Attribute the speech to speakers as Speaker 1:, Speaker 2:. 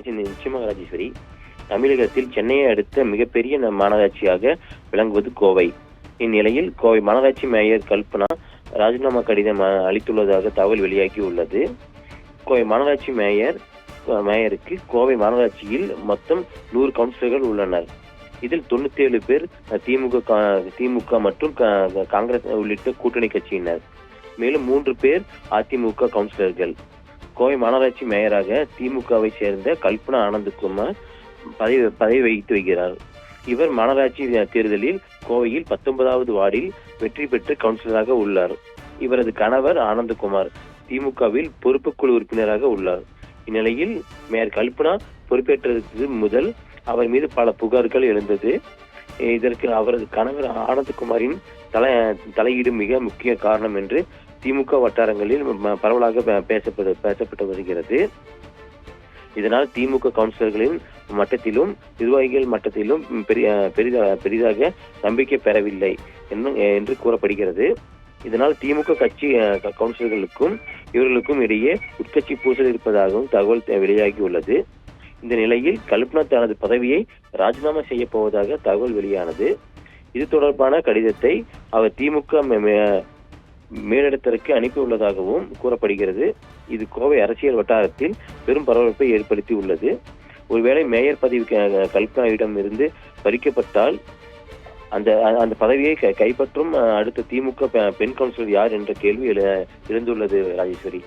Speaker 1: நிச்சயமாக ராஜேஸ்வரி. தமிழகத்தில் சென்னையை அடுத்த மிகப்பெரிய மாநகராட்சியாக விளங்குவது கோவை. இந்நிலையில் கோவை மாநகராட்சி மேயர் கல்பனா ராஜினாமா கடிதம் அளித்துள்ளதாக தகவல் வெளியாகி உள்ளது. கோவை மாநகராட்சி மேயருக்கு கோவை மாநகராட்சியில் மொத்தம் 100 கவுன்சிலர்கள் உள்ளனர். இதில் 97 பேர் திமுக மற்றும் காங்கிரஸ் உள்ளிட்ட கூட்டணி கட்சியினர். மேலும் 3 பேர் அதிமுக கவுன்சிலர்கள். கோவை மாநகராட்சி மேயராக திமுகவை சேர்ந்த கல்பனா ஆனந்தகுமார் பதவி வகித்து வருகிறார். இவர் மாநகராட்சி தேர்தலில் கோவையில் 19வது வார்டில் வெற்றி பெற்று கவுன்சிலராக உள்ளார். இவரது கணவர் ஆனந்தகுமார் திமுகவில் பொறுப்புக்குழு உறுப்பினராக உள்ளார். இந்நிலையில் மேயர் கல்பனா பொறுப்பேற்றதற்கு முதல் அவர் மீது பல புகார்கள் எழுந்தது. இதற்கு அவரது கணவர் ஆனந்தகுமாரின் தலையீடு மிக முக்கிய காரணம் என்று திமுக வட்டாரங்களில் பரவலாக பேசப்பட்டு வருகிறது. இதனால் திமுக கவுன்சிலர்களின் மட்டத்திலும் நிர்வாகிகள் மட்டத்திலும் பெரிதாக நம்பிக்கை பெறவில்லை என்று கூறப்படுகிறது. இதனால் திமுக கட்சி கவுன்சிலர்களுக்கும் இவர்களுக்கும் இடையே உட்கட்சி பூசல் இருப்பதாகவும் தகவல் வெளியாகியுள்ளது. இந்த நிலையில் கல்பனா தனது பதவியை ராஜினாமா செய்ய போவதாக தகவல் வெளியானது. இது தொடர்பான கடிதத்தை அவர் திமுக மேலிடத்திற்கு அனுப்பியுள்ளதாகவும் கூறப்படுகிறது. இது கோவை அரசியல் வட்டாரத்தில் பெரும் பரபரப்பை ஏற்படுத்தி உள்ளது. ஒருவேளை மேயர் பதவி கல்பனாவிடம் இருந்து பறிக்கப்பட்டால் அந்த பதவியை கைப்பற்றும் அடுத்த திமுக பெண் கவுன்சிலர் யார் என்ற கேள்வி எழுந்துள்ளது ராஜேஸ்வரி.